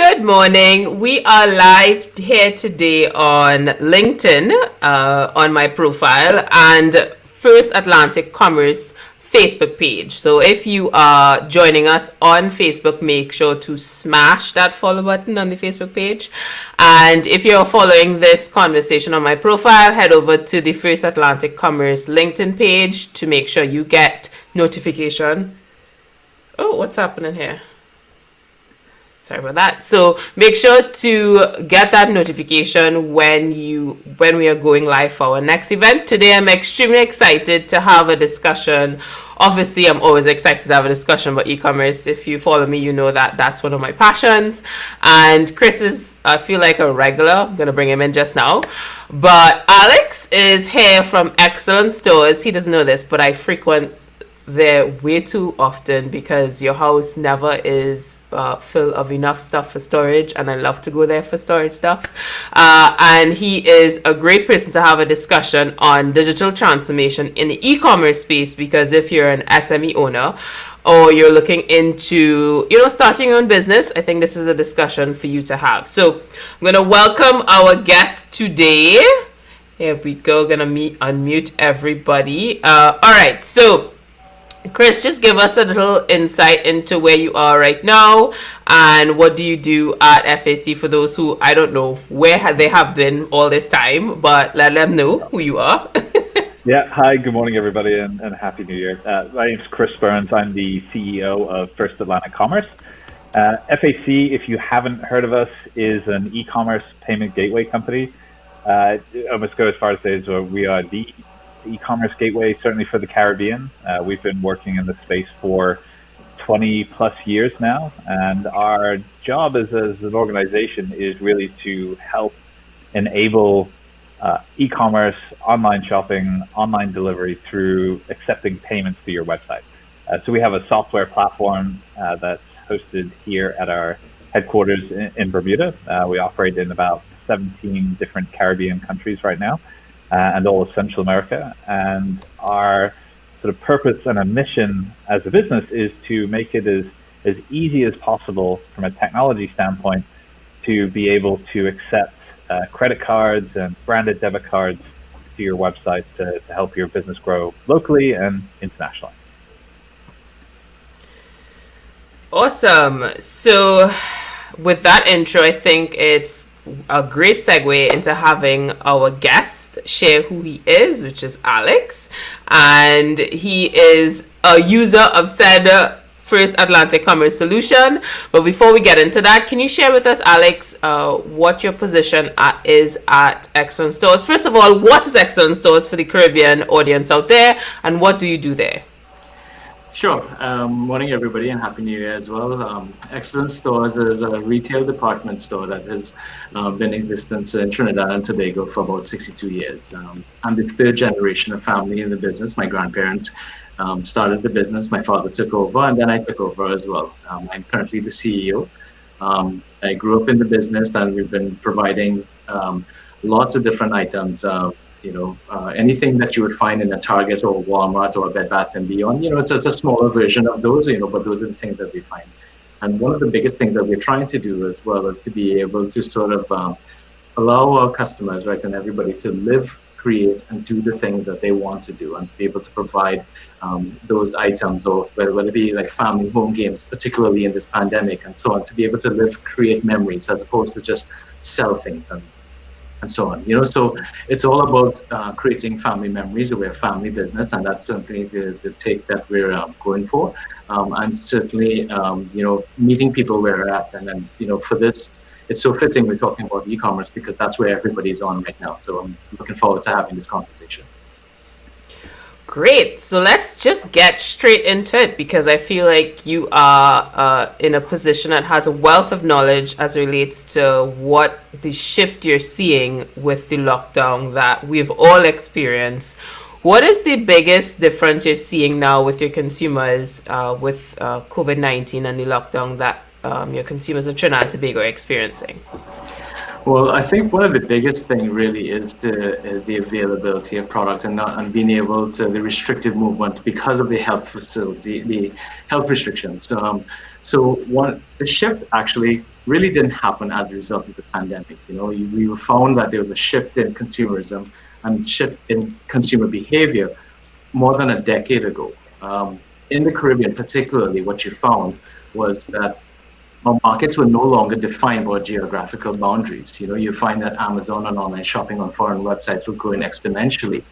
Good morning. We are live here today on LinkedIn on my profile and First Atlantic Commerce Facebook page. So if you are joining us on Facebook, make sure to smash that follow button on the Facebook page. And if you're following this conversation on my profile, head over to the First Atlantic Commerce LinkedIn page to make sure you get notification. Oh, what's happening here? Sorry about that. So make sure to get that notification when we are going live for our next event. Today I'm extremely excited to have a discussion. Obviously, I'm always excited to have a discussion about e-commerce. If you follow me, you know that that's one of my passions. And Chris is, I feel like, a regular. I'm going to bring him in just now. But Alex is here from Excellent Stores. He doesn't know this, but I frequent there way too often because your house never is full of enough stuff for storage, and I love to go there for storage stuff. And he is a great person to have a discussion on digital transformation in the e-commerce space, because if you're an SME owner or you're looking into starting your own business, I think this is a discussion for you to have. So I'm going to welcome our guest today. Here we go. Gonna unmute everybody. All right, so Chris, just give us a little insight into where you are right now and what do you do at FAC for those who, I don't know where they have been all this time, but let them know who you are. Yeah, hi, good morning everybody, and Happy New Year. My name's Chris Burns. I'm the CEO of First Atlantic Commerce. FAC, if you haven't heard of us, is an e-commerce payment gateway company. I almost go as far as to say we are the e-commerce gateway, certainly for the Caribbean. We've been working in the space for 20 plus years now, and our job as an organization is really to help enable e-commerce, online shopping, online delivery through accepting payments to your website. So we have a software platform that's hosted here at our headquarters in Bermuda. We operate in about 17 different Caribbean countries right now, and all of Central America. And our sort of purpose and our mission as a business is to make it as easy as possible from a technology standpoint to be able to accept credit cards and branded debit cards to your website to help your business grow locally and internationally. Awesome. So with that intro, I think it's a great segue into having our guest share who he is, which is Alex, and he is a user of said First Atlantic Commerce solution. But before we get into that, can you share with us, Alex, what your position is at Excellent Stores? First of all, what is Excellent Stores for the Caribbean audience out there, and what do you do there? Sure. Morning, everybody, and Happy New Year as well. Excellent Stores is a retail department store that has been in existence in Trinidad and Tobago for about 62 years. I'm the third generation of family in the business. My grandparents started the business, my father took over, and then I took over as well. I'm currently the CEO. I grew up in the business, and we've been providing lots of different items. Anything that you would find in a Target or Walmart or a Bed Bath & Beyond, it's a smaller version of those, but those are the things that we find. And one of the biggest things that we're trying to do as well is to be able to sort of allow our customers, right, and everybody to live, create, and do the things that they want to do, and be able to provide those items, or whether it be like family home games, particularly in this pandemic and so on, to be able to live, create memories as opposed to just sell things and so on. So it's all about creating family memories. We're a family business, and that's certainly the take that we're going for. And certainly, meeting people where they're at. And then, for this, it's so fitting we're talking about e-commerce because that's where everybody's on right now. So I'm looking forward to having this conversation. Great. So let's just get straight into it, because I feel like you are in a position that has a wealth of knowledge as it relates to what the shift you're seeing with the lockdown that we've all experienced. What is the biggest difference you're seeing now with your consumers with COVID-19 and the lockdown that your consumers of Trinidad and Tobago are experiencing? Well, I think one of the biggest thing really is the availability of product and being able to the restricted movement because of the health facility, the health restrictions. So the shift actually really didn't happen as a result of the pandemic. We found that there was a shift in consumerism and shift in consumer behavior more than a decade ago. In the Caribbean, particularly, what you found was that our markets were no longer defined by geographical boundaries. You find that Amazon and online shopping on foreign websites were growing exponentially.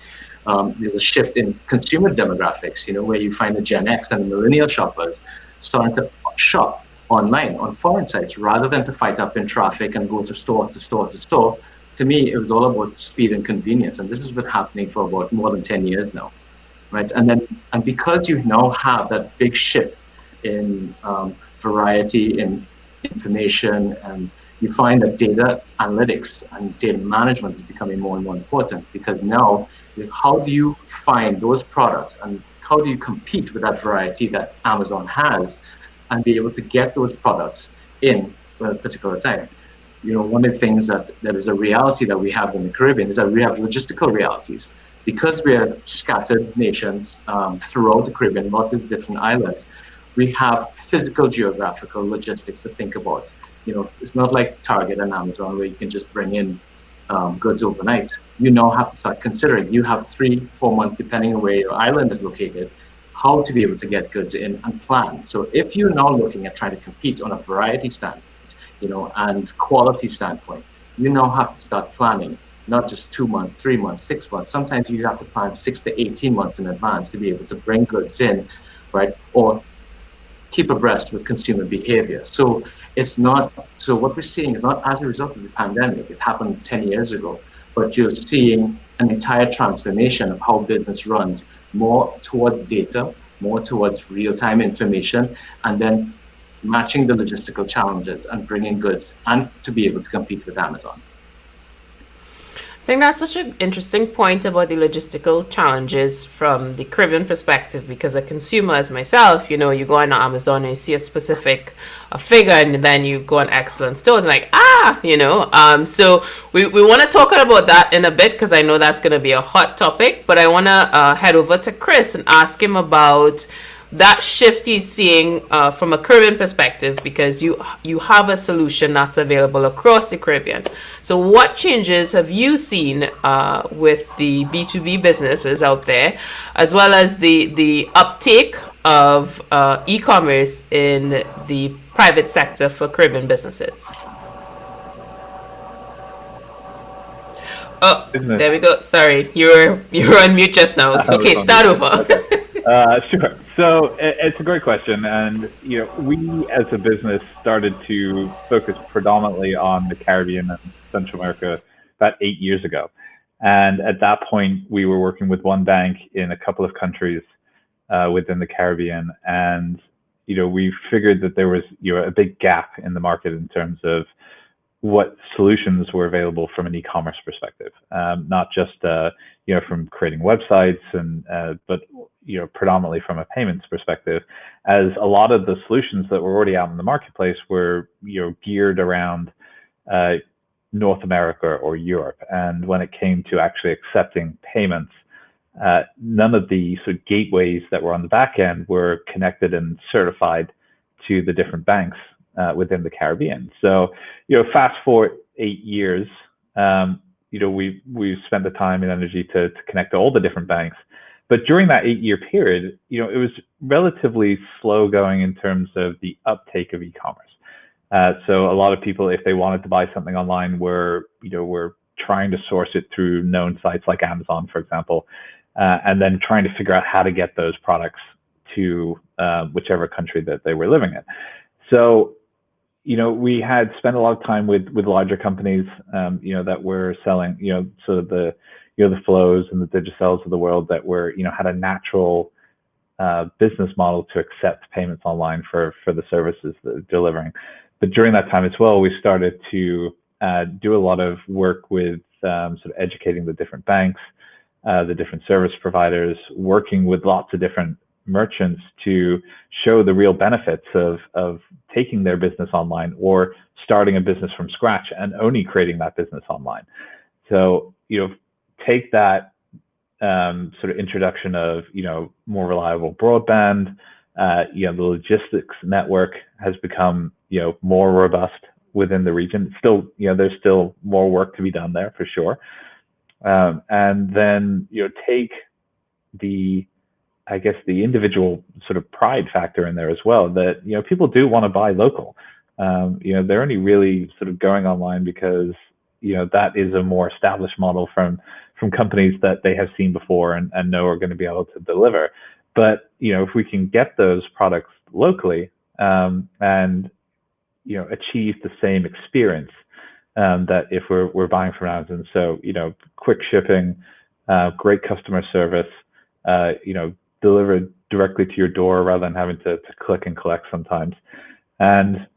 There's a shift in consumer demographics, where you find the Gen X and the millennial shoppers starting to shop online on foreign sites rather than to fight up in traffic and go to store to store to store. To me, it was all about speed and convenience. And this has been happening for about more than 10 years now, right? And because you now have that big shift in variety in information, and you find that data analytics and data management is becoming more and more important, because now how do you find those products and how do you compete with that variety that Amazon has and be able to get those products in a particular time? One of the things that is a reality that we have in the Caribbean is that we have logistical realities. Because we are scattered nations throughout the Caribbean, not the different islands, we have physical geographical logistics to think about. It's not like Target and Amazon where you can just bring in goods overnight. You now have to start considering, you have 3-4 months, depending on where your island is located, how to be able to get goods in and plan. So if you're now looking at trying to compete on a variety standpoint, and quality standpoint, you now have to start planning, not just 2 months, 3 months, 6 months. Sometimes you have to plan 6 to 18 months in advance to be able to bring goods in, right? Or keep abreast with consumer behavior. So what we're seeing is not as a result of the pandemic. It happened 10 years ago, but you're seeing an entire transformation of how business runs, more towards data, more towards real-time information, and then matching the logistical challenges and bringing goods and to be able to compete with Amazon. I think that's such an interesting point about the logistical challenges from the Caribbean perspective, because a consumer as myself, you go on Amazon and you see a specific figure, and then you go on excellent stores and so we want to talk about that in a bit, because I know that's going to be a hot topic, but I want to head over to Chris and ask him about that shift he's seeing from a Caribbean perspective, because you have a solution that's available across the Caribbean. So what changes have you seen with the B2B businesses out there, as well as the uptake of e-commerce in the private sector for Caribbean businesses? Oh, there we go. Sorry, you're on mute just now. Okay, start over. Sure. So it's a great question, and we as a business started to focus predominantly on the Caribbean and Central America about 8 years ago, and at that point we were working with one bank in a couple of countries within the Caribbean, and we figured that there was a big gap in the market in terms of what solutions were available from an e-commerce perspective, not just from creating websites but predominantly from a payments perspective, as a lot of the solutions that were already out in the marketplace were geared around North America or Europe. And when it came to actually accepting payments, none of the sort of gateways that were on the back end were connected and certified to the different banks within the Caribbean. So fast forward 8 years, we've spent the time and energy to connect to all the different banks. But during that 8-year period, it was relatively slow going in terms of the uptake of e-commerce. So a lot of people, if they wanted to buy something online, were trying to source it through known sites like Amazon, for example, and then trying to figure out how to get those products to whichever country that they were living in. So we had spent a lot of time with larger companies, that were selling, sort of the Flows and the Digicels of the world that were, had a natural business model to accept payments online for the services that they're delivering. But during that time as well, we started to do a lot of work with sort of educating the different banks, the different service providers, working with lots of different merchants to show the real benefits of taking their business online or starting a business from scratch and only creating that business online. So, take that sort of introduction of, more reliable broadband, The logistics network has become, more robust within the region. Still, there's still more work to be done there for sure. And then, take I guess the individual sort of pride factor in there as well, that, people do want to buy local. They're only really sort of going online because, that is a more established model from companies that they have seen before and know are going to be able to deliver. But, if we can get those products locally, and, achieve the same experience, that if we're buying from Amazon, so, quick shipping, great customer service, delivered directly to your door rather than having to click and collect sometimes. And,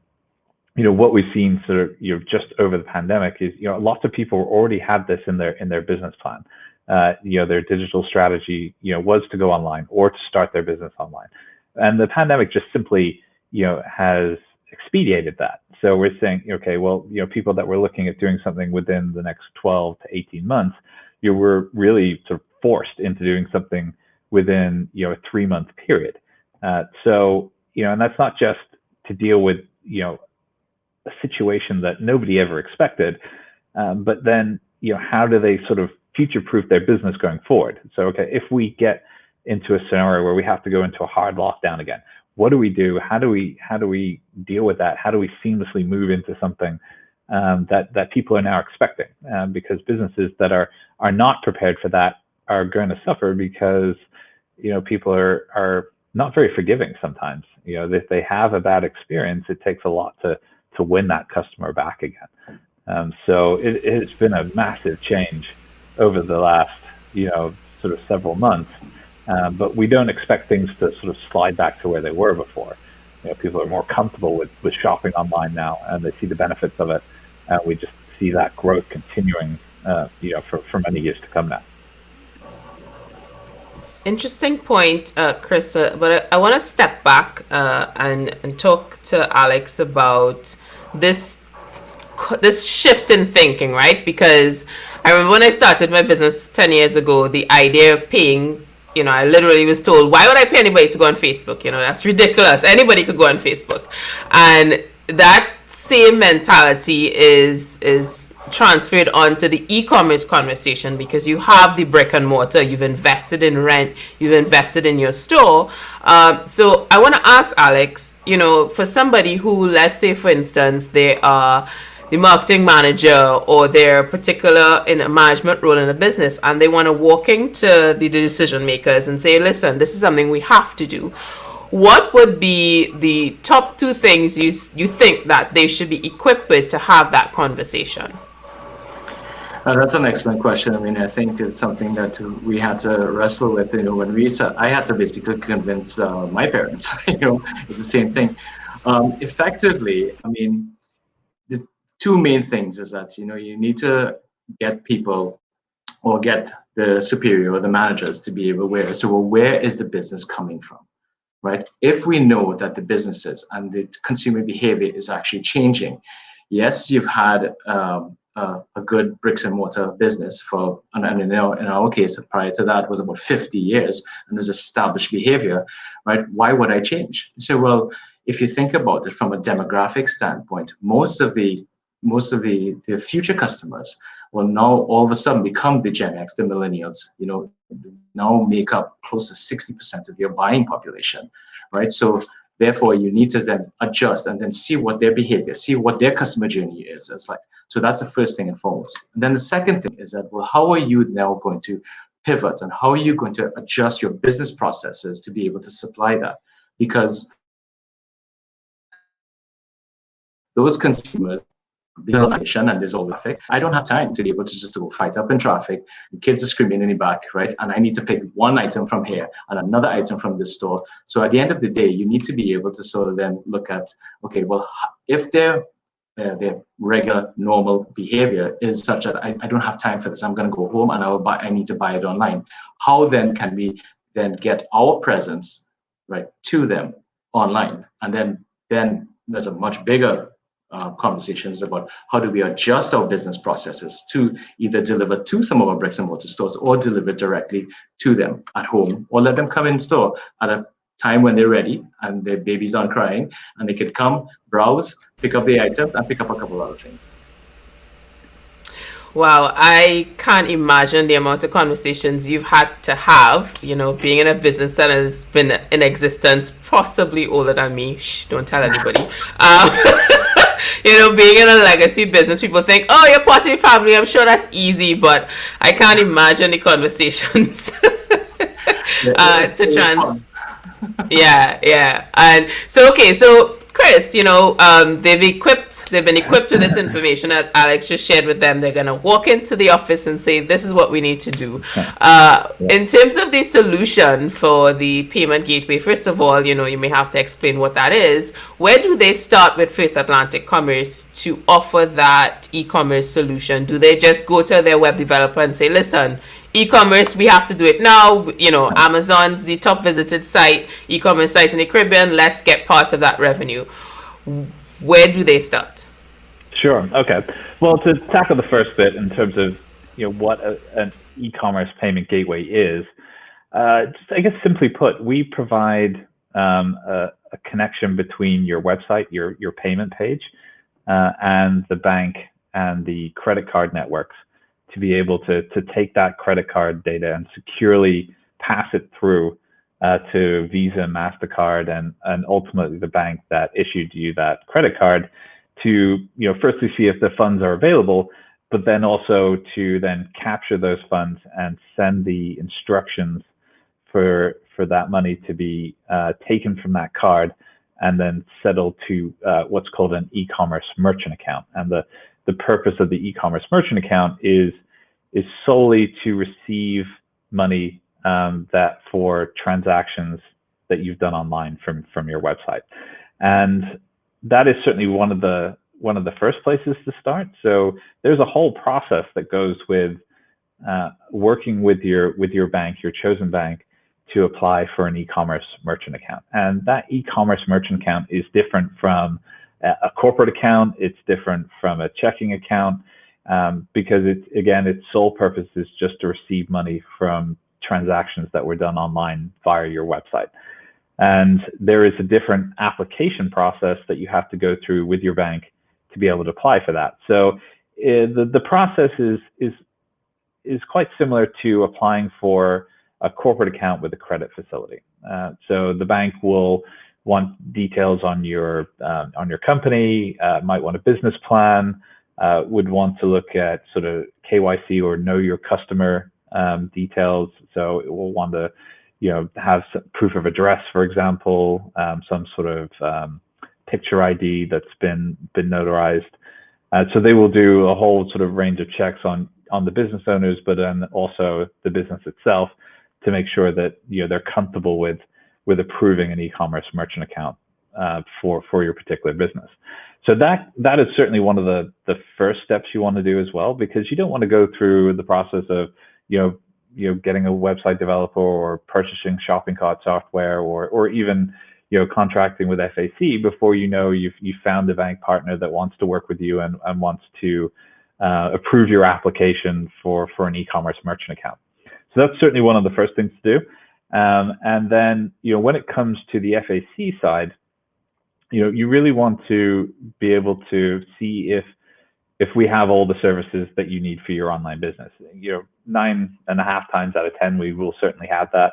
what we've seen sort of, just over the pandemic is, lots of people already had this in their business plan. Their digital strategy, was to go online or to start their business online. And the pandemic just simply, has expedited that. So we're saying, okay, well, people that were looking at doing something within the next 12 to 18 months, we're really sort of forced into doing something within, a 3-month period. So, and that's not just to deal with, a situation that nobody ever expected, but then, how do they sort of future-proof their business going forward? So, okay, if we get into a scenario where we have to go into a hard lockdown again, what do we do? How do we deal with that? How do we seamlessly move into something that people are now expecting? Because businesses that are not prepared for that are going to suffer, because people are not very forgiving sometimes. If they have a bad experience, it takes a lot to win that customer back again. So it's been a massive change over the last, sort of several months. But we don't expect things to sort of slide back to where they were before. People are more comfortable with shopping online now, and they see the benefits of it. And we just see that growth continuing, for many years to come now. Interesting point, Chris. But I want to step back and talk to Alex about this shift in thinking, right? Because I remember when I started my business 10 years ago, the idea of paying, I literally was told, why would I pay anybody to go on Facebook? That's ridiculous. Anybody could go on Facebook. And that same mentality is transferred onto the e-commerce conversation, because you have the brick and mortar, you've invested in rent, you've invested in your store. So I want to ask Alex, for somebody who, let's say for instance, they are the marketing manager, or they're particular in a management role in a business, and they want to walk into the decision makers and say, listen, this is something we have to do. What would be the top 2 things you think that they should be equipped with to have that conversation? That's an excellent question. I mean, I think it's something that we had to wrestle with. When I had to basically convince my parents. It's the same thing. Effectively, I mean, the 2 main things is that you need to get people, or get the superior or the managers to be aware. So, where is the business coming from, right? If we know that the businesses and the consumer behavior is actually changing, yes, you've had a good bricks and mortar business and in our case, prior to that was about 50 years, and there's established behavior, right? Why would I change? So, well, if you think about it from a demographic standpoint, most of the future customers will now all of a sudden become the Gen X, the millennials, now make up close to 60% of your buying population, right? So therefore, you need to then adjust and then see what their behavior, see what their customer journey is. It's like, so that's the first thing and foremost. And then the second thing is that, well, how are you now going to pivot, and how are you going to adjust your business processes to be able to supply that? Because those consumers, and there's all traffic. I don't have time to be able to just go fight up in traffic. The kids are screaming in the back, right? And I need to pick one item from here and another item from this store. So at the end of the day, you need to be able to sort of then look at, okay, well, if their regular normal behavior is such that I don't have time for this, I'm going to go home and I need to buy it online. How then can we then get our presence, right, to them online? And then there's a much bigger conversations about how do we adjust our business processes to either deliver to some of our bricks and mortar stores, or deliver directly to them at home, or let them come in store at a time when they're ready and their babies aren't crying, and they could come, browse, pick up the item, and pick up a couple other things. Wow, I can't imagine the amount of conversations you've had to have, being in a business that has been in existence possibly older than me. Shh, don't tell anybody. Being in a legacy business, people think, oh, you're part of your family. I'm sure that's easy, but I can't imagine the conversations Yeah. And so, okay, so Chris, they've been equipped with this information that Alex just shared with them. They're gonna walk into the office and say, "This is what we need to do." In terms of the solution for the payment gateway, first of all, you may have to explain what that is. Where do they start with First Atlantic Commerce to offer that e-commerce solution? Do they just go to their web developer and say, "Listen, e-commerce, we have to do it now. Amazon's the top visited site, e-commerce site in the Caribbean. Let's get part of that revenue." Where do they start? Sure. Okay. Well, to tackle the first bit in terms of what an e-commerce payment gateway is, just, I guess simply put, we provide a connection between your website, your payment page, and the bank and the credit card networks, to be able to take that credit card data and securely pass it through to Visa, MasterCard, and ultimately the bank that issued you that credit card, to firstly see if the funds are available, but then also to then capture those funds and send the instructions for that money to be taken from that card and then settled to what's called an e-commerce merchant account. And the purpose of the e-commerce merchant account is solely to receive money that for transactions that you've done online from your website. And that is certainly one of the first places to start. So there's a whole process that goes with working with your bank, your chosen bank, to apply for an e-commerce merchant account. And that e-commerce merchant account is different from a corporate account. It's different from a checking account, because its sole purpose is just to receive money from transactions that were done online via your website. And there is a different application process that you have to go through with your bank to be able to apply for that. So the process is quite similar to applying for a corporate account with a credit facility. So the bank will want details on your company, might want a business plan, would want to look at sort of KYC or know your customer details. So it will want to have some proof of address, for example, some sort of picture ID that's been notarized. So they will do a whole sort of range of checks on the business owners, but then also the business itself, to make sure that they're comfortable with approving an e-commerce merchant account for your particular business. So that is certainly one of the first steps you want to do as well, because you don't want to go through the process of getting a website developer or purchasing shopping cart software or even contracting with FAC before you've found a bank partner that wants to work with you and wants to approve your application for an e-commerce merchant account. So that's certainly one of the first things to do. And then when it comes to the FAC side, you really want to be able to see if we have all the services that you need for your online business. 9.5 times out of 10, we will certainly have that.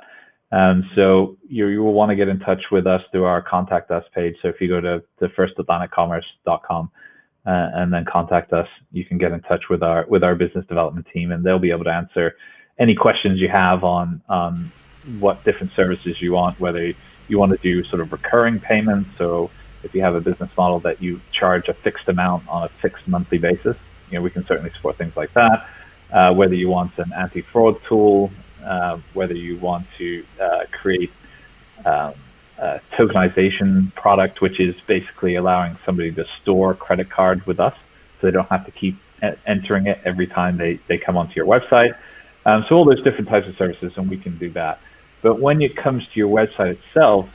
So you will want to get in touch with us through our contact us page. So if you go to firstatlanticcommerce.com and then contact us, you can get in touch with our business development team, and they'll be able to answer any questions you have on what different services you want, whether you want to do sort of recurring payments. So if you have a business model that you charge a fixed amount on a fixed monthly basis, we can certainly support things like that. Whether you want an anti-fraud tool, whether you want to create a tokenization product, which is basically allowing somebody to store a credit card with us, so they don't have to keep entering it every time they come onto your website. So all those different types of services, and we can do that. But when it comes to your website itself,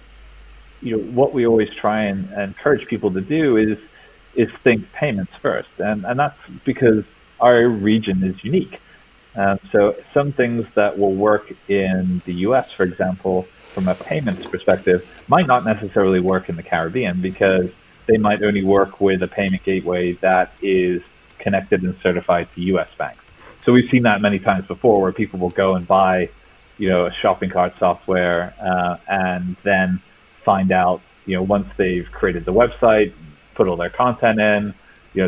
what we always try and encourage people to do is think payments first, and that's because our region is unique. So some things that will work in the US, for example, from a payments perspective might not necessarily work in the Caribbean because they might only work with a payment gateway that is connected and certified to US banks. So we've seen that many times before where people will go and buy, a shopping cart software and then find out, once they've created the website, put all their content in,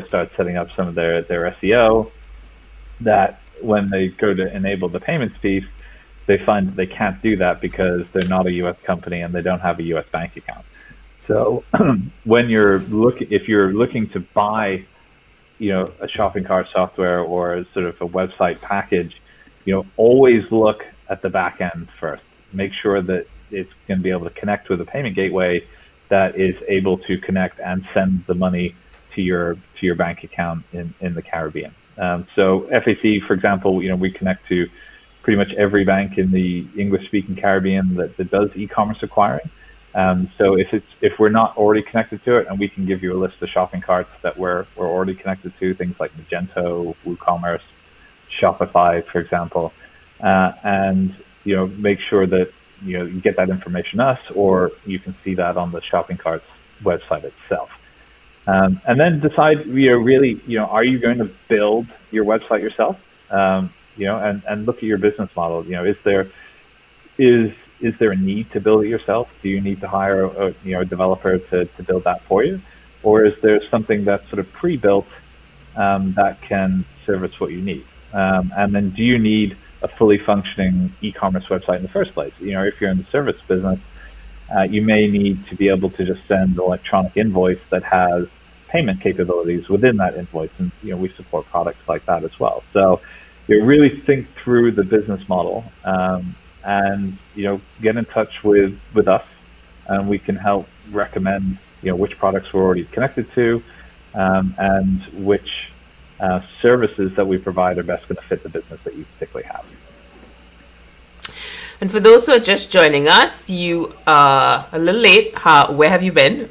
start setting up some of their SEO, that when they go to enable the payments piece, they find that they can't do that because they're not a US company and they don't have a US bank account. So when if you're looking to buy, a shopping cart software or sort of a website package, always look at the back end first. Make sure that it's going to be able to connect with a payment gateway that is able to connect and send the money to your bank account in the Caribbean. So FAC, for example, we connect to pretty much every bank in the English-speaking Caribbean that does e-commerce acquiring. So if we're not already connected to it, and we can give you a list of shopping carts that we're already connected to, things like Magento, WooCommerce, Shopify, for example, and make sure that you get that information us, or you can see that on the shopping carts website itself. And then decide, really, are you going to build your website yourself? And look at your business model. Is there a need to build it yourself? Do you need to hire a developer to build that for you? Or is there something that's sort of pre-built that can service what you need? And then do you need a fully functioning e-commerce website in the first place? If you're in the service business, you may need to be able to just send an electronic invoice that has payment capabilities within that invoice. And, we support products like that as well. So you really think through the business model and, get in touch with us, and we can help recommend, which products we're already connected to and which services that we provide are best going to fit the business that you particularly have. And for those who are just joining us, you are a little late. Where have you been?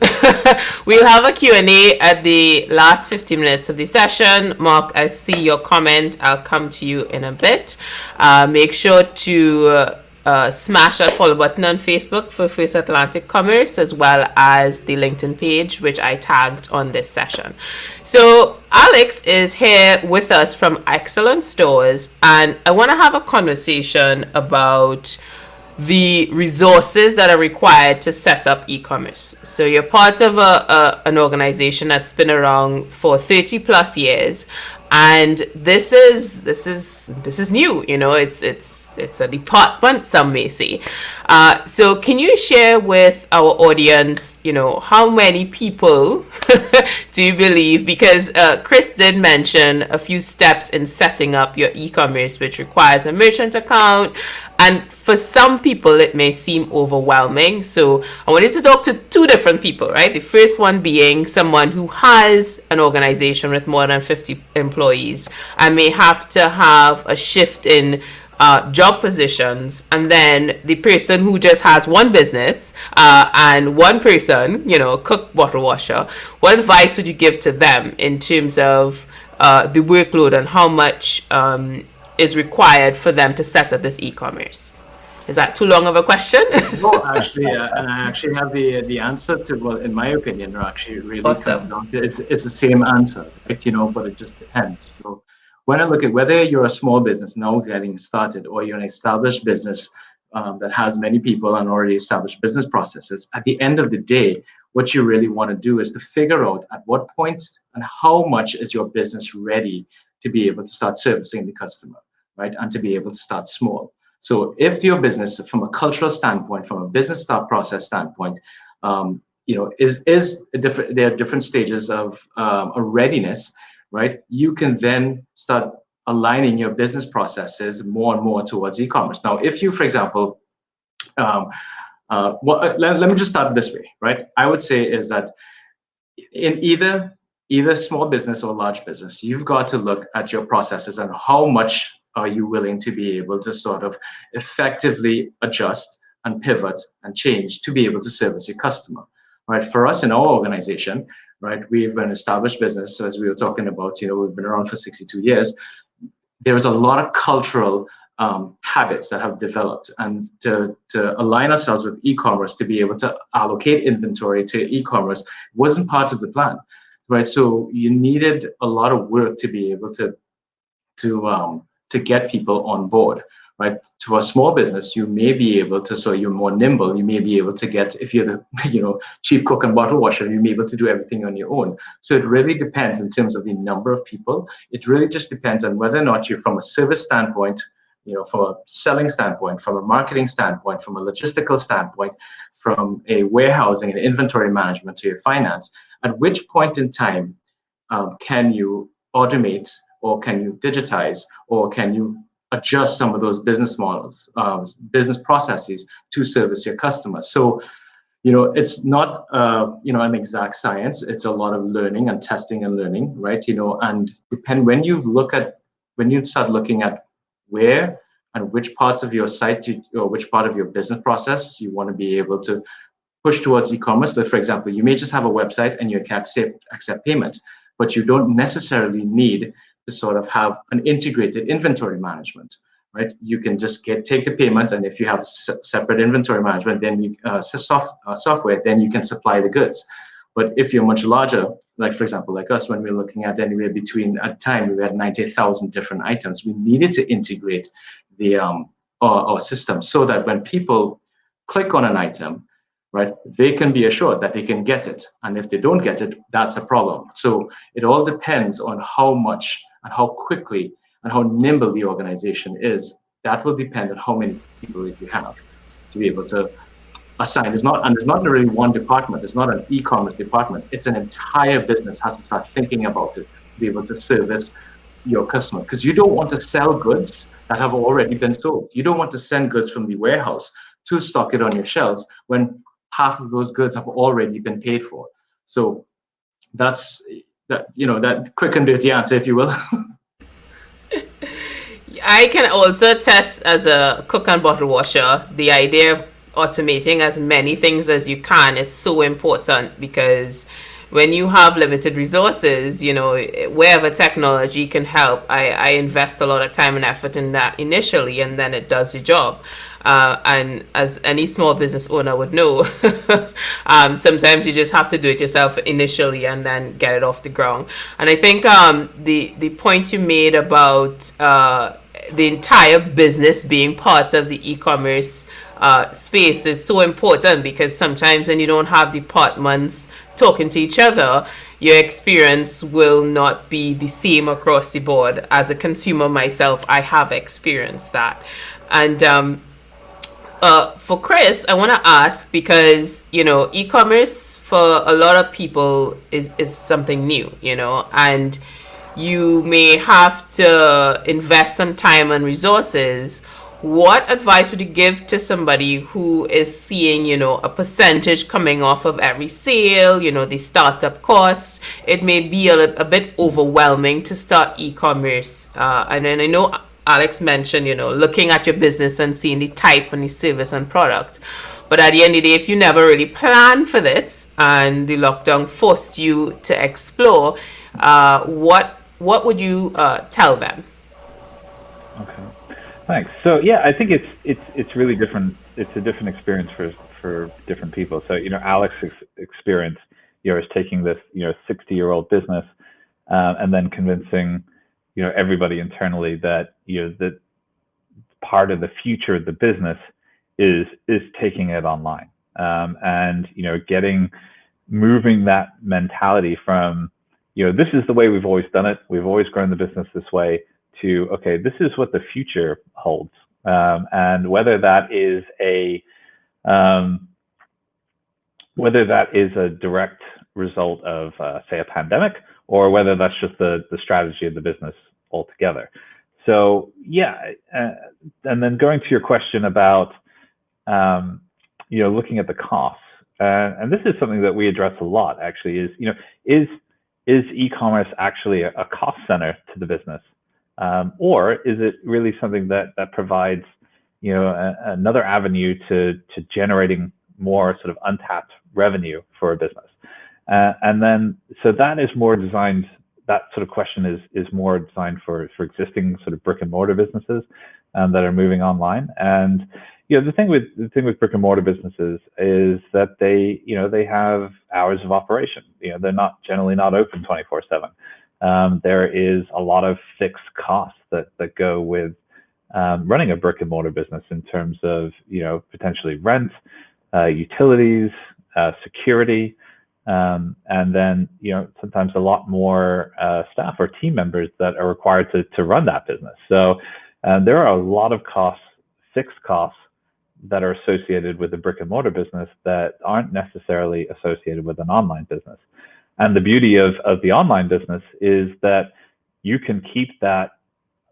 We'll have a Q&A at the last 15 minutes of the session. Mark, I see your comment. I'll come to you in a bit. Make sure to smash that follow button on Facebook for First Atlantic Commerce, as well as the LinkedIn page, which I tagged on this session. So Alex is here with us from Excellent Stores, and I want to have a conversation about the resources that are required to set up e-commerce. So you're part of an organization that's been around for 30 plus years, and this is new. It's a department, some may say. So can you share with our audience, how many people do you believe? Because Chris did mention a few steps in setting up your e-commerce, which requires a merchant account. And for some people, it may seem overwhelming. So I want you to talk to two different people, right? The first one being someone who has an organization with more than 50 employees and may have to have a shift in job positions, and then the person who just has one business and one person, cook, bottle washer. What advice would you give to them in terms of the workload and how much is required for them to set up this e-commerce? Is that too long of a question? No, actually, and I actually have the answer to, well, in my opinion, actually really awesome. It's the same answer, right? But it just depends. So when I look at whether you're a small business now getting started, or you're an established business that has many people and already established business processes, at the end of the day, what you really want to do is to figure out at what point and how much is your business ready to be able to start servicing the customer, right? And to be able to start small. So if your business, from a cultural standpoint, from a business start process standpoint, is different, there are different stages of a readiness, right? You can then start aligning your business processes more and more towards e-commerce. Now, if you, for example, let me just start this way, right? I would say is that in either small business or large business, you've got to look at your processes and how much are you willing to be able to sort of effectively adjust and pivot and change to be able to service your customer, right? For us in our organization, right, we've an established business, as we were talking about, we've been around for 62 years. There's a lot of cultural habits that have developed, and to align ourselves with e-commerce to be able to allocate inventory to e-commerce wasn't part of the plan, right? So you needed a lot of work to be able to get people on board, right? To a small business, you may be able to, so you're more nimble, you may be able to get, if you're the chief cook and bottle washer, you may be able to do everything on your own. So it really depends in terms of the number of people. It really just depends on whether or not you're, from a service standpoint, from a selling standpoint, from a marketing standpoint, from a logistical standpoint, from a warehousing and inventory management to your finance, at which point in time can you automate, or can you digitize, or can you adjust some of those business models, business processes to service your customers? So, it's not, an exact science. It's a lot of learning and testing and learning, right? And when you start looking at where and which parts of your site or which part of your business process you want to be able to push towards e-commerce. But for example, you may just have a website and you accept payments, but you don't necessarily need to sort of have an integrated inventory management, right? You can just take the payments, and if you have separate inventory management, then you software, then you can supply the goods. But if you're much larger, like for example, like us, when we're looking at anywhere between, at time we had 90,000 different items, we needed to integrate the our system so that when people click on an item, right, they can be assured that they can get it. And if they don't get it, that's a problem. So it all depends on how much and how quickly and how nimble the organization is. That will depend on how many people you have to be able to assign. There's not really one department. It's not an e-commerce department. It's an entire business has to start thinking about it to be able to service your customer, because you don't want to sell goods that have already been sold. You don't want to send goods from the warehouse to stock it on your shelves when half of those goods have already been paid for. So that's that quick and dirty answer, if you will. I can also attest, as a cook and bottle washer, the idea of automating as many things as you can is so important, because when you have limited resources, wherever technology can help, I invest a lot of time and effort in that initially, and then it does your job. And as any small business owner would know, sometimes you just have to do it yourself initially and then get it off the ground. And I think the point you made about the entire business being part of the e-commerce space is so important, because sometimes when you don't have departments talking to each other, your experience will not be the same across the board. As a consumer myself, I have experienced that. And for Chris, I want to ask, because e-commerce for a lot of people is something new, and you may have to invest some time and resources. What advice would you give to somebody who is seeing, a percentage coming off of every sale, the startup cost? It may be a bit overwhelming to start e-commerce. And then I know Alex mentioned, looking at your business and seeing the type and the service and product. But at the end of the day, if you never really plan for this and the lockdown forced you to explore, what would you tell them? Okay. Thanks. So yeah, I think it's really different. It's a different experience for different people. So Alex's experience, is taking this 60-year-old business and then convincing everybody internally that that part of the future of the business is taking it online, and moving that mentality from this is the way we've always done it. We've always grown the business this way, to, okay, this is what the future holds. And whether that is a direct result of, say, a pandemic, or whether that's just the strategy of the business altogether. So yeah, and then going to your question about looking at the costs, and this is something that we address a lot, actually, is e-commerce actually a cost center to the business? Or is it really something that provides, another avenue to generating more sort of untapped revenue for a business? And then, so that is more designed, that sort of question is more designed for existing sort of brick and mortar businesses that are moving online. And the thing with brick and mortar businesses is that they have hours of operation. They're generally not open 24/7. There is a lot of fixed costs that go with running a brick and mortar business in terms of potentially rent, utilities, security, and then sometimes a lot more staff or team members that are required to run that business. So there are a lot of fixed costs that are associated with the brick and mortar business that aren't necessarily associated with an online business. And the beauty of the online business is that you can keep that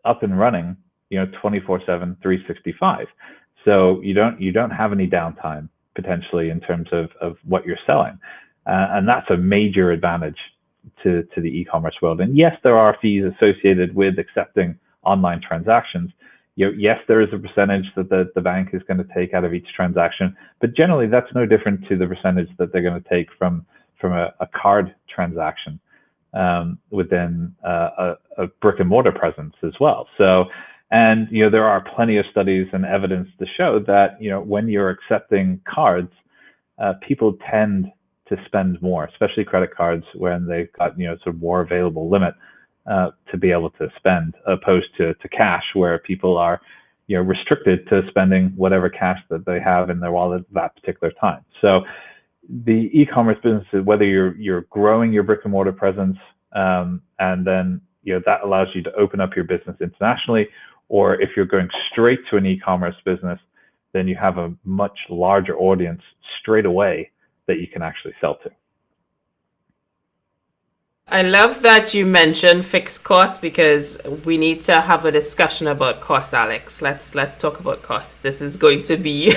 up and running 24/7, 365. So you don't have any downtime potentially in terms of what you're selling. And that's a major advantage to the e-commerce world. And yes, there are fees associated with accepting online transactions. Yes, there is a percentage that the bank is going to take out of each transaction, but generally that's no different to the percentage that they're going to take from a card transaction within a brick and mortar presence as well. So, and there are plenty of studies and evidence to show that when you're accepting cards, people tend to spend more, especially credit cards, when they've got sort of more available limit to be able to spend, opposed to cash, where people are restricted to spending whatever cash that they have in their wallet at that particular time. So the e-commerce businesses, whether you're growing your brick and mortar presence, and then that allows you to open up your business internationally, or if you're going straight to an e-commerce business, then you have a much larger audience straight away that you can actually sell to. I love that you mentioned fixed costs, because we need to have a discussion about costs, Alex. Let's talk about costs. This is going to be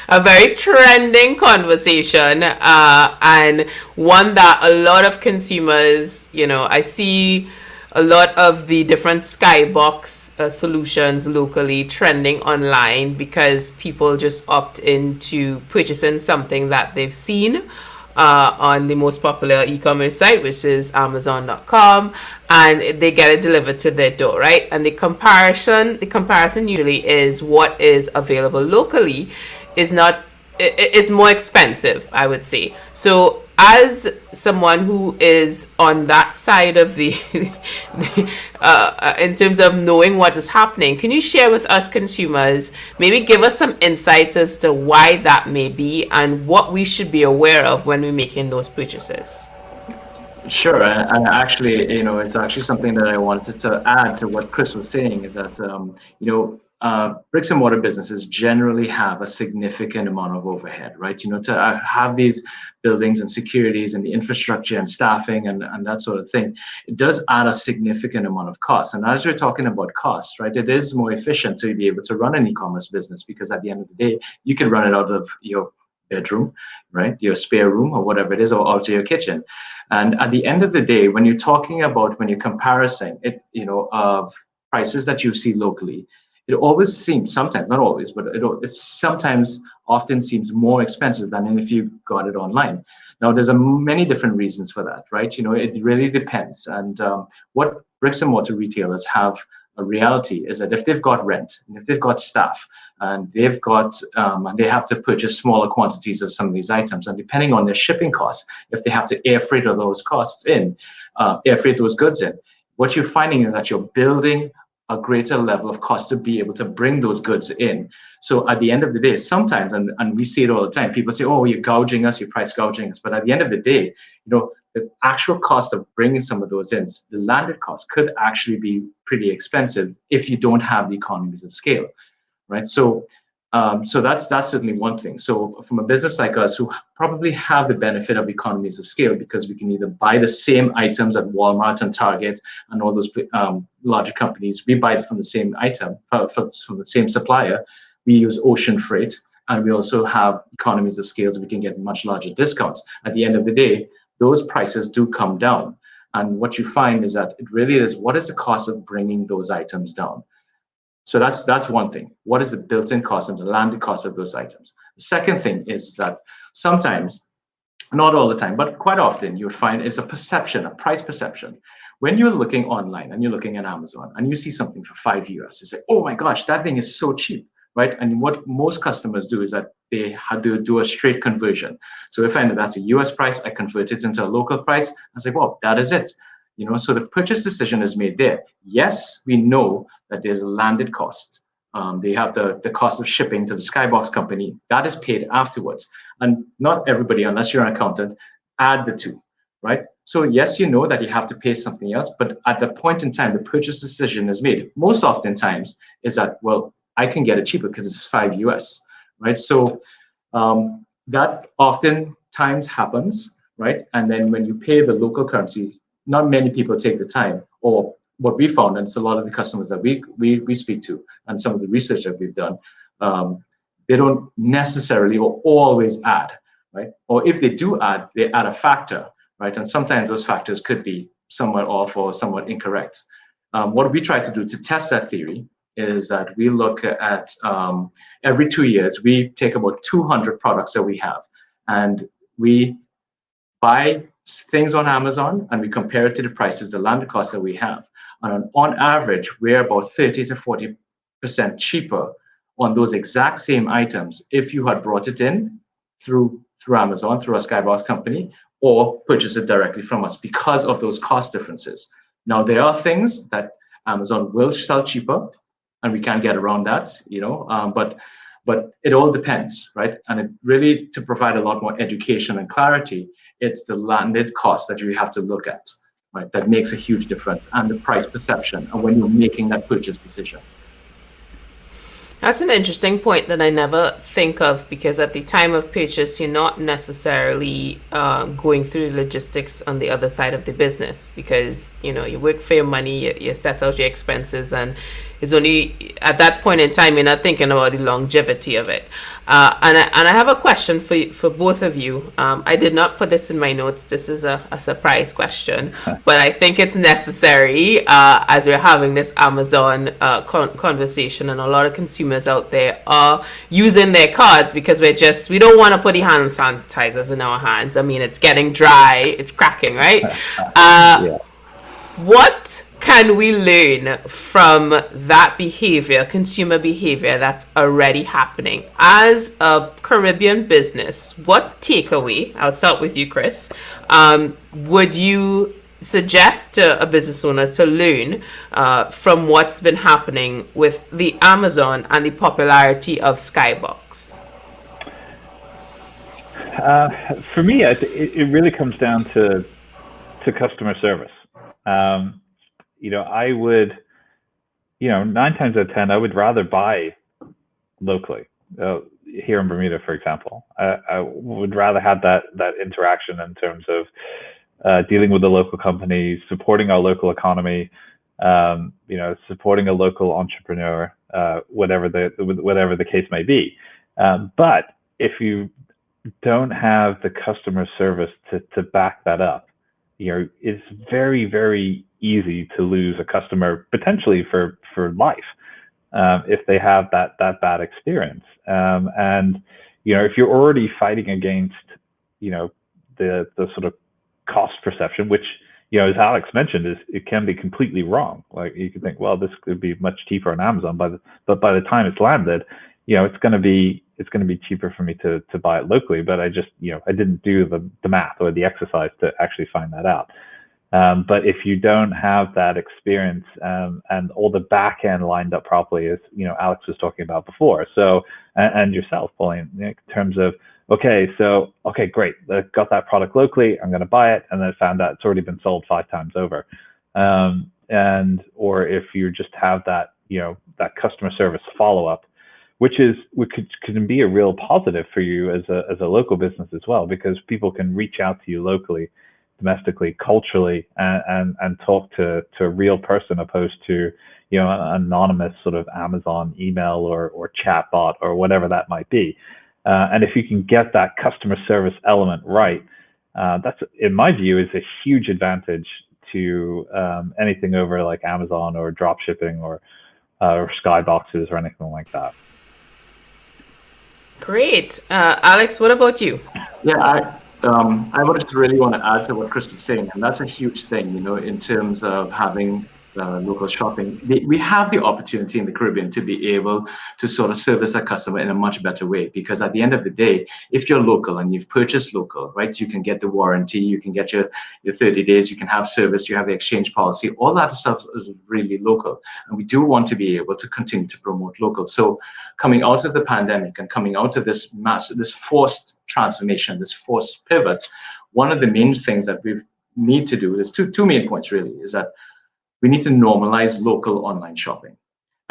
a very trending conversation, and one that a lot of consumers, I see a lot of the different skybox solutions locally trending online, because people just opt into purchasing something that they've seen on the most popular e-commerce site, which is Amazon.com, and they get it delivered to their door, right? And the comparison usually is what is available locally is more expensive, I would say. So as someone who is on that side of the in terms of knowing what is happening, can you share with us consumers, maybe give us some insights as to why that may be and what we should be aware of when we're making those purchases? Sure, and actually, it's actually something that I wanted to add to what Chris was saying, is that, bricks and mortar businesses generally have a significant amount of overhead, right? To have these buildings and securities and the infrastructure and staffing and that sort of thing, it does add a significant amount of cost. And as we're talking about costs, right, it is more efficient to be able to run an e-commerce business, because at the end of the day, you can run it out of your bedroom, right, your spare room or whatever it is, or out of your kitchen. And at the end of the day, when you're comparing it, of prices that you see locally, it always seems, sometimes, not always, but it sometimes often seems more expensive than if you got it online. Now, there's many different reasons for that, right? It really depends. And what bricks and mortar retailers have a reality is that if they've got rent, and if they've got staff, and they've got, and they have to purchase smaller quantities of some of these items, and depending on their shipping costs, if they have to air freight those goods in, what you're finding is that you're building a greater level of cost to be able to bring those goods in. So at the end of the day, sometimes, and we see it all the time, people say, oh, you're gouging us, you're price gouging us. But at the end of the day, the actual cost of bringing some of those in, the landed cost, could actually be pretty expensive if you don't have the economies of scale, right? So that's certainly one thing. So from a business like us, who probably have the benefit of economies of scale, because we can either buy the same items at Walmart and Target and all those larger companies, we buy it from the same item, from the same supplier. We use ocean freight, and we also have economies of scale, so we can get much larger discounts. At the end of the day, those prices do come down. And what you find is that it really is, what is the cost of bringing those items down? So that's one thing. What is the built-in cost and the landed cost of those items? The second thing is that sometimes, not all the time, but quite often, you'll find it's a perception, a price perception, When you're looking online and you're looking at Amazon and you see something for $5, you say, oh my gosh, that thing is so cheap, right? And what most customers do is that they have to do a straight conversion. So if I know that's a US price, I convert it into a local price. I say, well, that is it. So the purchase decision is made there. Yes, we know that there's a landed cost. They have the cost of shipping to the Skybox company. That is paid afterwards. And not everybody, unless you're an accountant, add the two, right? So yes, you know that you have to pay something else, but at the point in time, the purchase decision is made. Most oftentimes is that, well, I can get it cheaper because it's $5, right? So that oftentimes happens, right? And then when you pay the local currency, not many people take the time, or what we found, and it's a lot of the customers that we speak to, and some of the research that we've done, they don't necessarily or always add, right? Or if they do add, they add a factor, right? And sometimes those factors could be somewhat off or somewhat incorrect. What we try to do to test that theory is that we look at every 2 years, we take about 200 products that we have, and we buy things on Amazon and we compare it to the prices, the landed cost that we have. And on average, we're about 30 to 40% cheaper on those exact same items if you had brought it in through Amazon, through a Skybox company, or purchase it directly from us because of those cost differences. Now, there are things that Amazon will sell cheaper, and we can't get around that, but it all depends, right? And it really, to provide a lot more education and clarity, it's the landed cost that you have to look at, right? That makes a huge difference, and the price perception, and when you're making that purchase decision. That's an interesting point that I never think of, because at the time of purchase, you're not necessarily going through the logistics on the other side of the business, because you work for your money, you set out your expenses, and it's only at that point in time you're not thinking about the longevity of it. And I have a question for both of you. I did not put this in my notes. This is a surprise question, but I think it's necessary as we're having this Amazon conversation, and a lot of consumers out there are using their cards because we don't want to put the hand sanitizers in our hands. I mean, it's getting dry, it's cracking, right? Yeah. What can we learn from that behavior, consumer behavior that's already happening? As a Caribbean business, what takeaway, I'll start with you, Chris, would you suggest to a business owner to learn from what's been happening with the Amazon and the popularity of Skybox? For me, it really comes down to customer service. I would, 9 times out of 10, I would rather buy locally. Here in Bermuda, for example, I would rather have that interaction in terms of dealing with the local companies, supporting our local economy, supporting a local entrepreneur, whatever the case may be. But if you don't have the customer service to back that up, it's very, very easy to lose a customer potentially for life if they have that bad experience. And if you're already fighting against the sort of cost perception, which as Alex mentioned, it can be completely wrong. Like, you could think, well, this could be much cheaper on Amazon, but by the time it's landed, it's going to be cheaper for me to buy it locally. But I just I didn't do the math or the exercise to actually find that out. But if you don't have that experience and all the back end lined up properly, as Alex was talking about before, so and yourself, Pauline, in terms of okay, great, I got that product locally, I'm going to buy it, and then I found out it's already been sold 5 times over, or if you just have that that customer service follow up, which can be a real positive for you as a local business as well, because people can reach out to you locally, domestically, culturally, and talk to a real person, opposed to an anonymous sort of Amazon email or chat bot or whatever that might be. And if you can get that customer service element right, that's, in my view, is a huge advantage to anything over like Amazon or drop shipping or skyboxes or anything like that. Great. Alex, what about you? Yeah, I would just really want to add to what Chris was saying, and that's a huge thing, in terms of having local shopping. We have the opportunity in the Caribbean to be able to sort of service a customer in a much better way, because at the end of the day, if you're local and you've purchased local, right, you can get the warranty, you can get your 30 days, you can have service, you have the exchange policy, all that stuff is really local. And we do want to be able to continue to promote local. So coming out of the pandemic and coming out of this forced transformation, this forced pivot, one of the main things that we need to do is two main points really, is that we need to normalize local online shopping.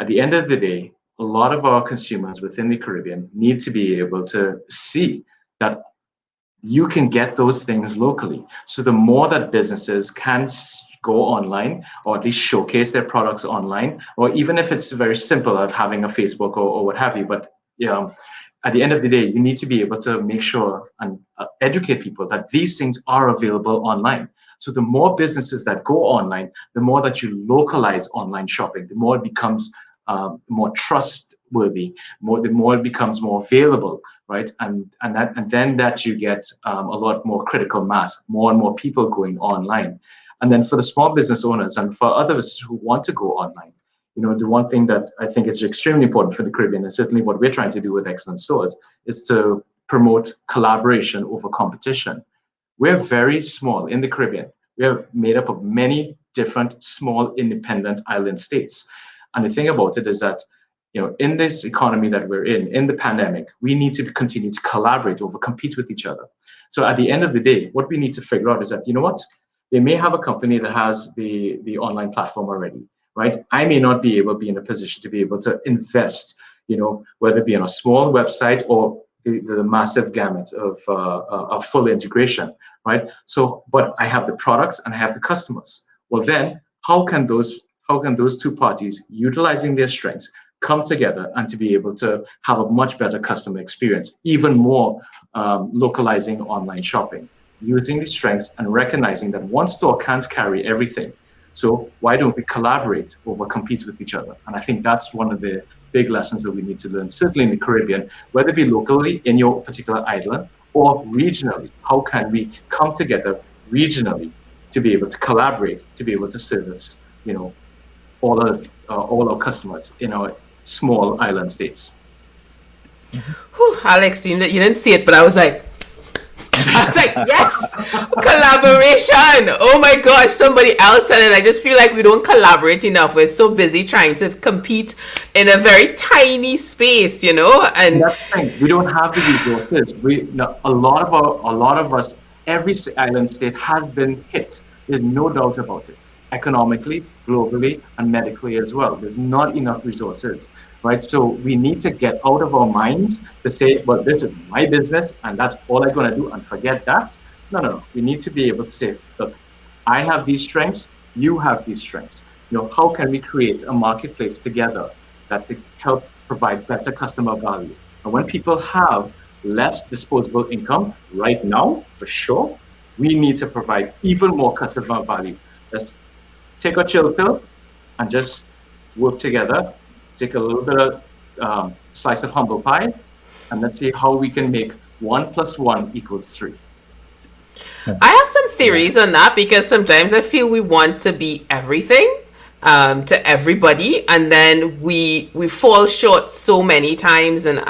At the end of the day, a lot of our consumers within the Caribbean need to be able to see that you can get those things locally. So the more that businesses can go online, or at least showcase their products online, or even if it's very simple of having a Facebook or what have you, but at the end of the day, you need to be able to make sure and educate people that these things are available online. So the more businesses that go online, the more that you localize online shopping, the more it becomes more trustworthy, the more it becomes more available, right? And then that you get a lot more critical mass, more and more people going online. And then for the small business owners and for others who want to go online, the one thing that I think is extremely important for the Caribbean, and certainly what we're trying to do with Excellent Stores, is to promote collaboration over competition. We're very small in the Caribbean. We are made up of many different small independent island states. And the thing about it is that, in this economy that we're in the pandemic, we need to continue to collaborate over compete with each other. So at the end of the day, what we need to figure out is that, what? They may have a company that has the online platform already, right? I may not be in a position to be able to invest, whether it be on a small website or the massive gamut of full integration, right? So, but I have the products and I have the customers. Well, then how can those two parties, utilizing their strengths, come together and to be able to have a much better customer experience, even more localizing online shopping, using these strengths and recognizing that one store can't carry everything. So why don't we collaborate over compete with each other? And I think that's one of the big lessons that we need to learn, certainly in the Caribbean, whether it be locally in your particular island or regionally. How can we come together regionally to be able to collaborate, to be able to service, all our customers in our small island states? Whew, Alex, you didn't see it, but I was like, yes, collaboration. Oh my gosh, somebody else said it. I just feel like we don't collaborate enough. We're so busy trying to compete in a very tiny space, And that's the thing. We don't have the resources. A lot of us, every island state has been hit. There's no doubt about it. Economically, globally, and medically as well. There's not enough resources. Right, so we need to get out of our minds to say, well, this is my business and that's all I'm going to do and forget that. No. We need to be able to say, look, I have these strengths, you have these strengths. How can we create a marketplace together that can help provide better customer value? And when people have less disposable income right now, for sure, we need to provide even more customer value. Let's take a chill pill and just work together. Take a little bit of slice of humble pie, and let's see how we can make 1 + 1 = 3. I have some theories on that, because sometimes I feel we want to be everything to everybody, and then we fall short so many times. And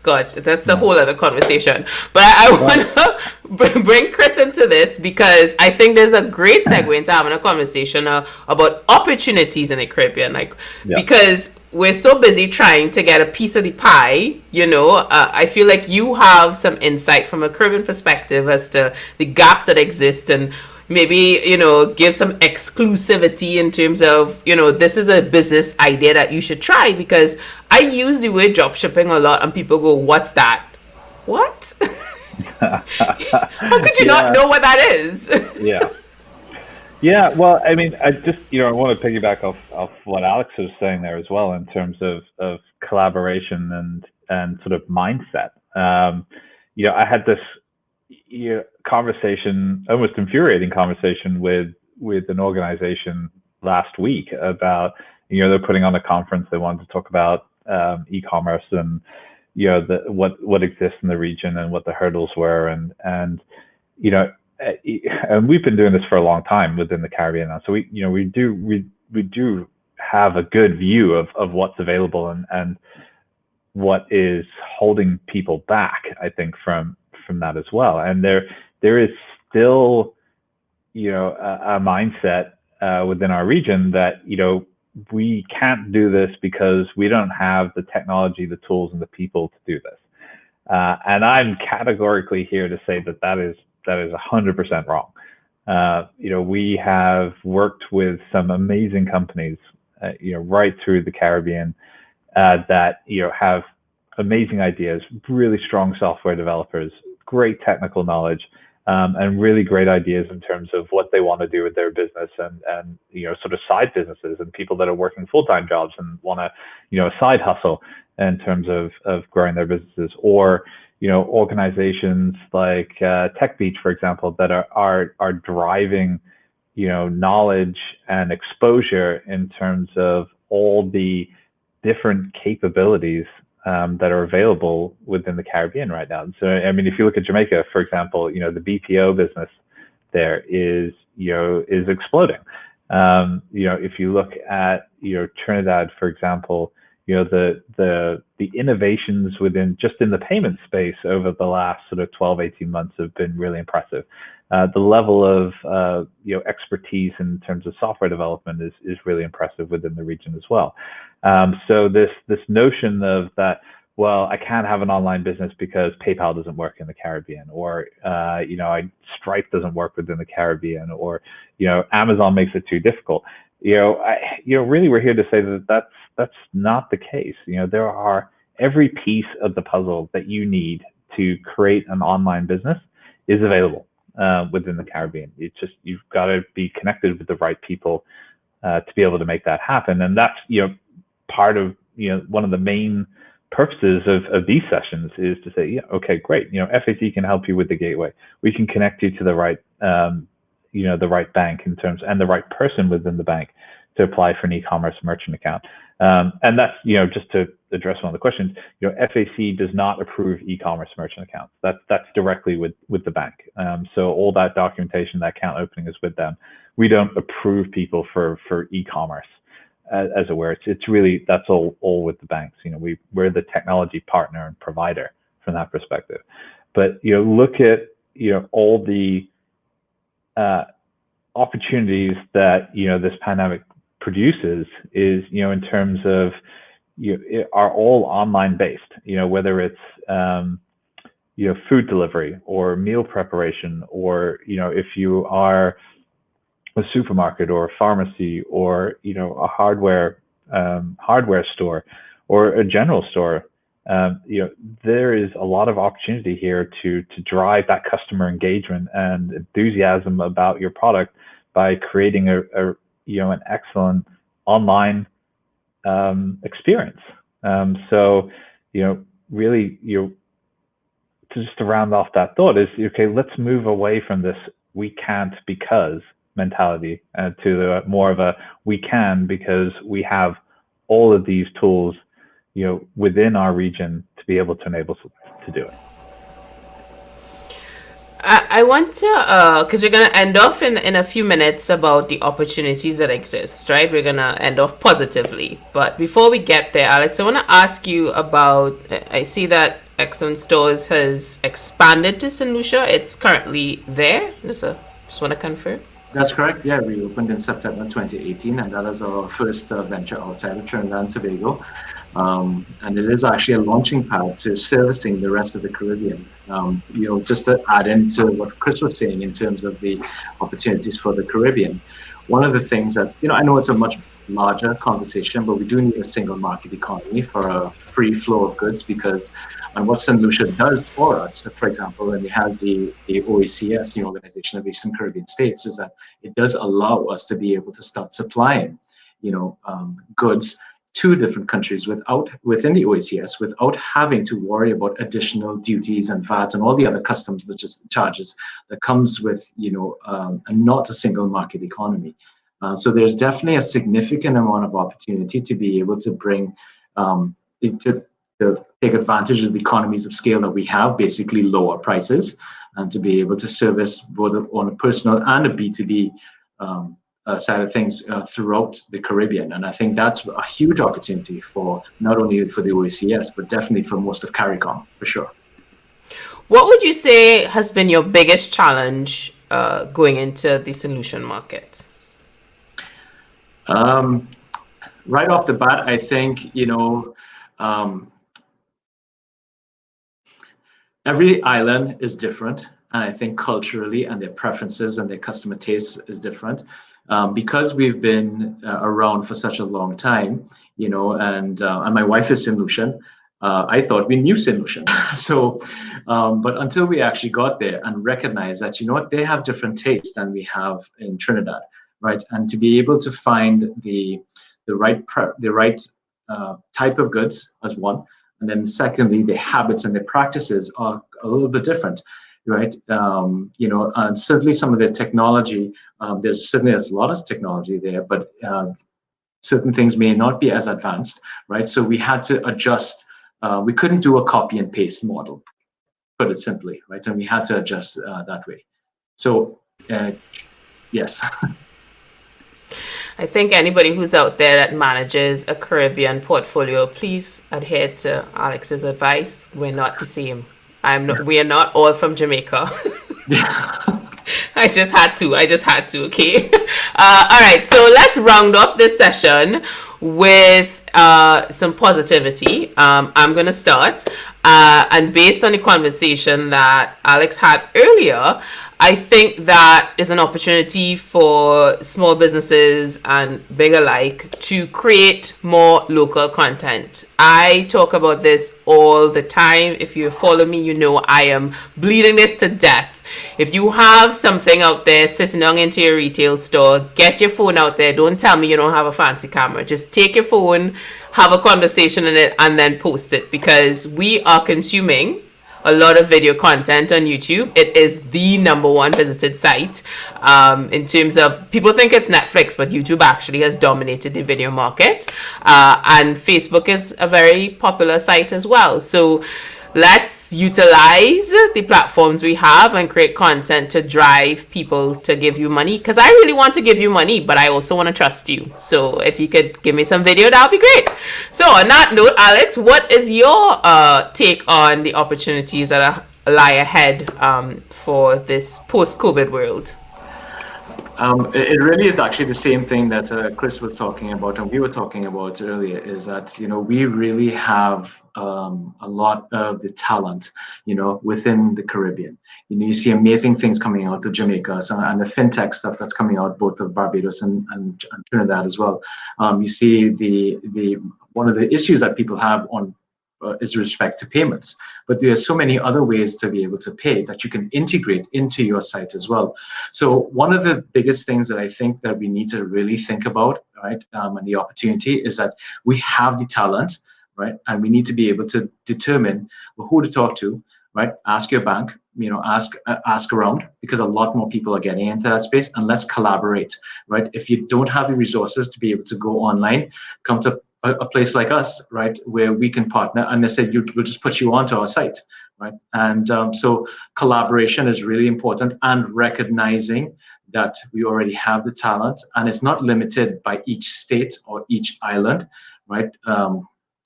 gosh, that's a whole other conversation. But I want to bring Chris into this, because I think there's a great segue into having a conversation about opportunities in the Caribbean, because we're so busy trying to get a piece of the pie. I feel like you have some insight from a Caribbean perspective as to the gaps that exist, and maybe give some exclusivity in terms of this is a business idea that you should try. Because I use the word drop shipping a lot and people go, what's that? What? How could you not know what that is? Yeah, well, I mean, I just, I want to piggyback off what Alex was saying there as well, in terms of collaboration and sort of mindset. I had this conversation, almost infuriating conversation with an organization last week about, they're putting on a conference. They wanted to talk about e-commerce and what exists in the region and what the hurdles were, and you know, and we've been doing this for a long time within the Caribbean now, so we do have a good view of what's available and what is holding people back, I think, from that as well. And there is still, a mindset within our region that, we can't do this because we don't have the technology, the tools, and the people to do this. And I'm categorically here to say that is 100% wrong. We have worked with some amazing companies, right through the Caribbean, that have amazing ideas, really strong software developers, great technical knowledge, and really great ideas in terms of what they want to do with their business, and sort of side businesses, and people that are working full-time jobs and want to a side hustle in terms of growing their businesses, or organizations like Tech Beach, for example, that are driving knowledge and exposure in terms of all the different capabilities that are available within the Caribbean right now. So, I mean, if you look at Jamaica, for example, the BPO business there is exploding. If you look at Trinidad, for example, the innovations in the payment space over the last sort of 12, 18 months have been really impressive. The level of expertise in terms of software development is really impressive within the region as well. So this notion of that, well, I can't have an online business because PayPal doesn't work in the Caribbean, or Stripe doesn't work within the Caribbean, or Amazon makes it too difficult. Really, we're here to say that that's not the case. There are every piece of the puzzle that you need to create an online business is available within the Caribbean. It's just, you've got to be connected with the right people to be able to make that happen. And that's part of one of the main purposes of these sessions is to say, yeah, okay, great. FAC can help you with the gateway. We can connect you to the right the right bank in terms, and the right person within the bank to apply for an e-commerce merchant account. And that's, just to address one of the questions, FAC does not approve e-commerce merchant accounts. That's directly with the bank. So all that documentation, that account opening is with them. We don't approve people for e-commerce, as it were. It's really, that's all with the banks. We're the technology partner and provider from that perspective. But, look at, all the opportunities that this pandemic produces is in terms of are all online based, whether it's food delivery or meal preparation, or if you are a supermarket or a pharmacy, or a hardware store or a general store. There is a lot of opportunity here to drive that customer engagement and enthusiasm about your product by creating an excellent online experience. So really, just to round off that thought is, okay, let's move away from this "we can't because" mentality to more of a "we can because we have all of these tools within our region to be able to enable us to do it." I want to, because we're going to end off in a few minutes about the opportunities that exist, right? We're going to end off positively. But before we get there, Alex, I want to ask you about, I see that Excellent Stores has expanded to St. Lucia. It's currently there. Just want to confirm. That's correct. Yeah, we opened in September 2018, and that is our first venture outside of Trinidad and Tobago. And it is actually a launching pad to servicing the rest of the Caribbean. Just to add into what Chris was saying in terms of the opportunities for the Caribbean, one of the things that, I know it's a much larger conversation, but we do need a single market economy for a free flow of goods, because and what St. Lucia does for us, for example, and it has the OECS, the Organization of Eastern Caribbean States, is that it does allow us to be able to start supplying, goods to different countries within the OECS without having to worry about additional duties and VAT and all the other customs charges that comes with, not a single market economy. So there's definitely a significant amount of opportunity to be able to bring to take advantage of the economies of scale that we have, basically lower prices, and to be able to service both on a personal and a B2B side of things throughout the Caribbean. And I think that's a huge opportunity for not only for the OACS, but definitely for most of CARICOM, for sure. What would you say has been your biggest challenge going into the solution market? Right off the bat, I think, every island is different. And I think culturally and their preferences and their customer tastes is different. Because we've been around for such a long time, and my wife is St. Lucian, I thought we knew St. Lucian. So, but until we actually got there and recognized that, they have different tastes than we have in Trinidad, right? And to be able to find the right type of goods as one, and then secondly, the habits and the practices are a little bit different, right? And certainly some of the technology, there's a lot of technology there, but certain things may not be as advanced, right? So we had to adjust. We couldn't do a copy and paste model, put it simply, right? And we had to adjust that way. So yes. I think anybody who's out there that manages a Caribbean portfolio, please adhere to Alex's advice. We're not the same. We are not all from Jamaica. I just had to, okay? All right, so let's round off this session with some positivity. I'm going to start. And based on the conversation that Alex had earlier, I think that is an opportunity for small businesses and big alike to create more local content. I talk about this all the time. If you follow me, you know I am bleeding this to death. If you have something out there sitting down into your retail store, get your phone out there. Don't tell me you don't have a fancy camera. Just take your phone, have a conversation in it, and then post it, because we are consuming a lot of video content on YouTube. It is the #1 visited site in terms of, people think it's Netflix, but YouTube actually has dominated the video market. And Facebook is a very popular site as well. So let's utilize the platforms we have and create content to drive people to give you money, because I really want to give you money, but I also want to trust you. So if you could give me some video, that would be great. So on that note, Alex, what is your take on the opportunities that lie ahead for this post-COVID world? It really is actually the same thing that Chris was talking about and we were talking about earlier, is that, we really have a lot of the talent, within the Caribbean. You see amazing things coming out of Jamaica, and the fintech stuff that's coming out both of Barbados and Trinidad as well. You see the one of the issues that people have on is respect to payments. But there are so many other ways to be able to pay that you can integrate into your site as well. So one of the biggest things that I think that we need to really think about, right, and the opportunity, is that we have the talent, right, and we need to be able to determine who to talk to, right? Ask your bank, ask around, because a lot more people are getting into that space, and let's collaborate, right? If you don't have the resources to be able to go online, come to a place like us, right, where we can partner, and they said we'll just put you onto our site, right? And so collaboration is really important, and recognizing that we already have the talent, and it's not limited by each state or each island, right?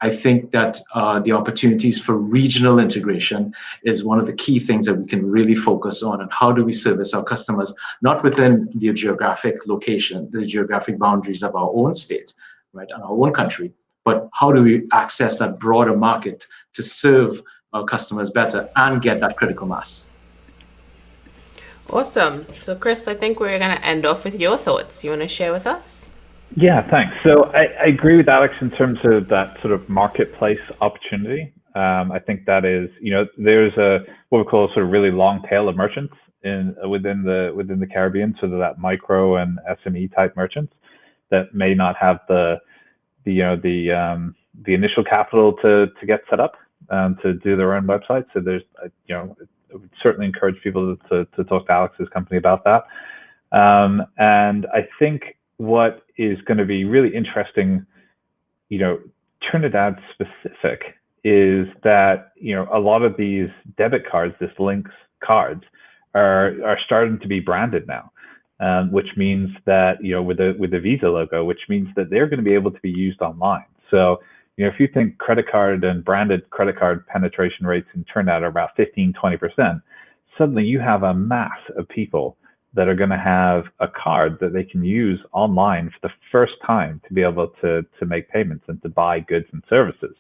I think that the opportunities for regional integration is one of the key things that we can really focus on, and how do we service our customers, not within the geographic location, the geographic boundaries of our own state, right, and our own country, but how do we access that broader market to serve our customers better and get that critical mass? Awesome. So Chris, I think we're going to end off with your thoughts. You want to share with us? Yeah, thanks. So I agree with Alex in terms of that sort of marketplace opportunity. I think that is, there's what we call a sort of really long tail of merchants within the Caribbean, so that micro and SME type merchants that may not have the initial capital to get set up to do their own website. So there's I would certainly encourage people to talk to Alex's company about that. And I think what is going to be really interesting, Trinidad specific, is that, a lot of these debit cards, this Lynx cards, are starting to be branded now, which means that, with the Visa logo, which means that they're going to be able to be used online. So, if you think credit card and branded credit card penetration rates in Trinidad are about 15-20%, suddenly you have a mass of people that are going to have a card that they can use online for the first time to be able to make payments and to buy goods and services.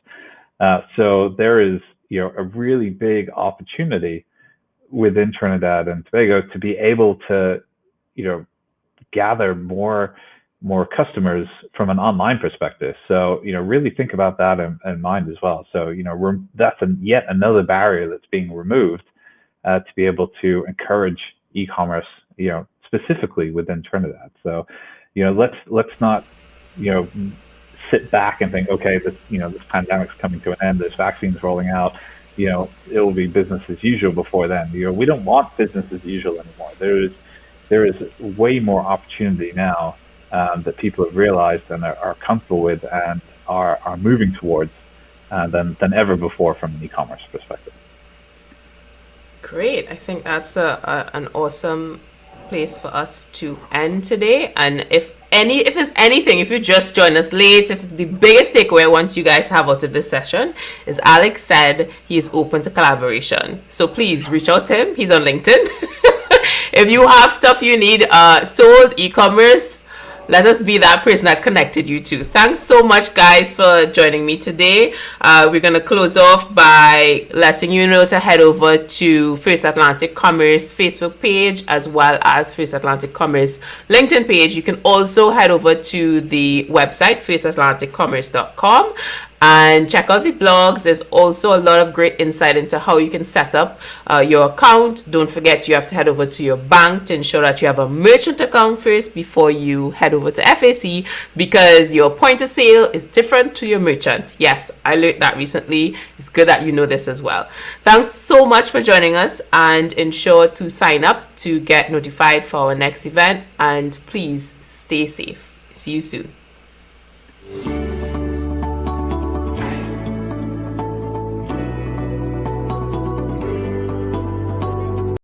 So there is, a really big opportunity within Trinidad and Tobago to be able to, gather more customers from an online perspective. So, really think about that in mind as well. So, that's yet another barrier that's being removed to be able to encourage e-commerce, specifically within Trinidad. So, let's not, sit back and think, okay, this pandemic's coming to an end, this vaccine's rolling out, it will be business as usual before then. We don't want business as usual anymore. There is way more opportunity now that people have realized and are comfortable with and are moving towards than ever before from an e-commerce perspective. Great. I think that's an awesome place for us to end today. And if there's anything, if you just joined us late, if the biggest takeaway I want you guys to have out of this session is Alex said he is open to collaboration. So please reach out to him. He's on LinkedIn. If you have stuff you need sold, e-commerce, let us be that person that connected you to. Thanks so much, guys, for joining me today. We're going to close off by letting you know to head over to First Atlantic Commerce Facebook page as well as First Atlantic Commerce LinkedIn page. You can also head over to the website, firstatlanticcommerce.com, and check out the blogs. There's also a lot of great insight into how you can set up your account. Don't forget, you have to head over to your bank to ensure that you have a merchant account first before you head over to FAC, because your point of sale is different to your merchant. Yes, I learned that recently. It's good that you know this as well. Thanks so much for joining us, and ensure to sign up to get notified for our next event. And please stay safe. See you soon.